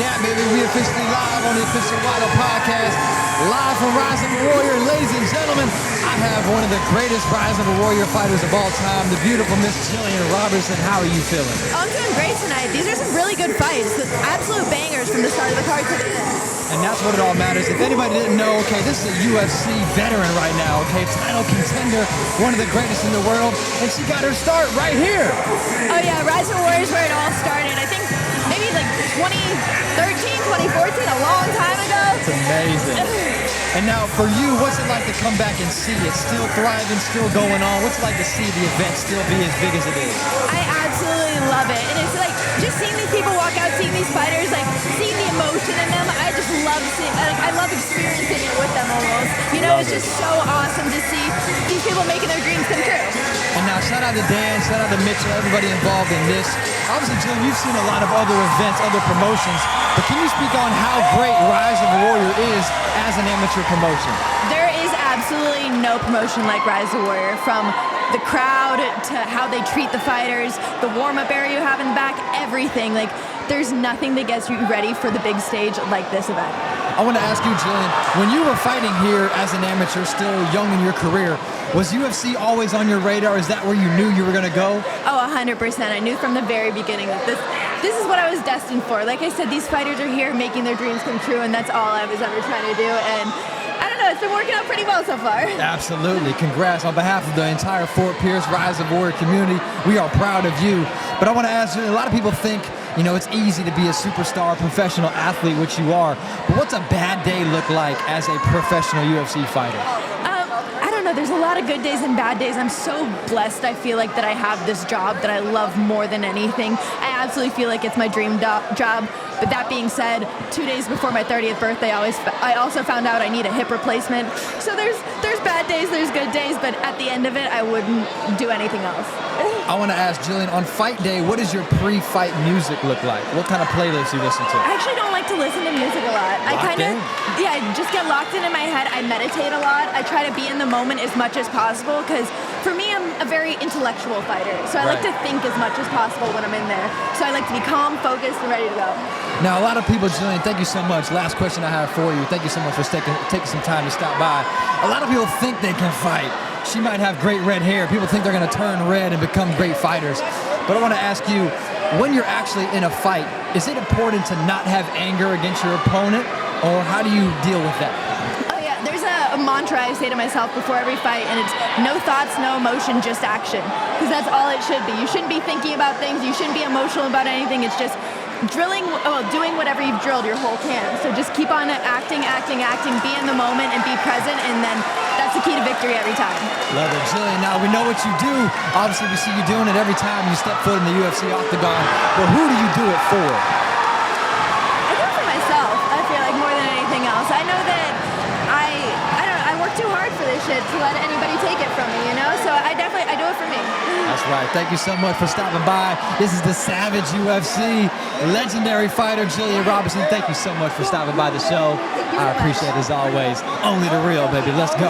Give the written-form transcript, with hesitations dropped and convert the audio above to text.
that, baby. We officially live on the Official Wado Podcast. Live from Rise of a Warrior. Ladies and gentlemen, I have one of the greatest Rise of a Warrior fighters of all time, the beautiful Miss Gillian Robertson. How are you feeling? Oh, I'm doing great tonight. These are some really good fights. Absolute bangers from the start of the card to the end. And that's what it all matters. If anybody didn't know, okay, this is a UFC veteran right now, okay? Title contender, one of the greatest in the world, and she got her start right here. Oh yeah, Rise of Warrior is where it all started. I think maybe like 2013, 2014, a long time ago. It's amazing. And now for you, what's it like to come back and see it still thriving, still going on? What's it like to see the event still be as big as it is? I absolutely love it. And it's like just seeing these people walk out, seeing these fighters, like seeing the emotion in them. I just love seeing, like, I love experiencing it with them almost. You know, it's just so awesome to see these people making their dreams come true. And now shout out to Dan, shout out to Mitchell, everybody involved in this. Obviously, Jim, you've seen a lot of other events, other promotions, but can you speak on how great Rise of a Warrior is as an amateur promotion? There is absolutely no promotion like Rise of a Warrior, from the crowd to how they treat the fighters, the warm-up area you have in the back, everything. Like, there's nothing that gets you ready for the big stage like this event. I want to ask you, Gillian, when you were fighting here as an amateur, still young in your career, was UFC always on your radar? Is that where you knew you were going to go? Oh, 100%. I knew from the very beginning that this is what I was destined for. Like I said, these fighters are here making their dreams come true, and that's all I was ever trying to do. And I don't know, it's been working out pretty well so far. Absolutely. Congrats. On behalf of the entire Fort Pierce Rise of Warrior community, we are proud of you. But I want to ask you, a lot of people think, you know, it's easy to be a superstar professional athlete, which you are. But what's a bad day look like as a professional UFC fighter? I don't know. There's a lot of good days and bad days. I'm so blessed, I feel like, that I have this job that I love more than anything. I absolutely feel like it's my dream job. But that being said, 2 days before my 30th birthday, I also found out I need a hip replacement. So there's bad days, there's good days, but at the end of it, I wouldn't do anything else. I want to ask Gillian, on fight day, what does your pre-fight music look like? What kind of playlist do you listen to? I actually don't like to listen to music a lot. I just get locked in my head. I meditate a lot. I try to be in the moment as much as possible, because for me, I'm a very intellectual fighter. So I like to think as much as possible when I'm in there. So I like to be calm, focused, and ready to go. Now, a lot of people, Gillian, thank you so much. Last question I have for you. Thank you so much for taking some time to stop by. A lot of people think they can fight. She might have great red hair. People think they're going to turn red and become great fighters. But I want to ask you, when you're actually in a fight, is it important to not have anger against your opponent, or how do you deal with that? Oh yeah, there's a mantra I say to myself before every fight, and it's no thoughts, no emotion, just action. Because that's all it should be. You shouldn't be thinking about things. You shouldn't be emotional about anything. It's just doing whatever you've drilled your whole camp. So just keep on acting, be in the moment and be present, and then that's the key to victory every time. Love it. Gillian, now we know what you do. Obviously, we see you doing it every time you step foot in the UFC octagon. But who do you do it for? I do it for myself, I feel like, more than anything else. I know that I work too hard for this shit to let anybody take it from me, you know? So I do it for me. That's right. Thank you so much for stopping by. This is the Savage UFC legendary fighter, Gillian Robertson. Thank you so much for stopping by the show. I appreciate it as always. Only the real, baby. Let's go.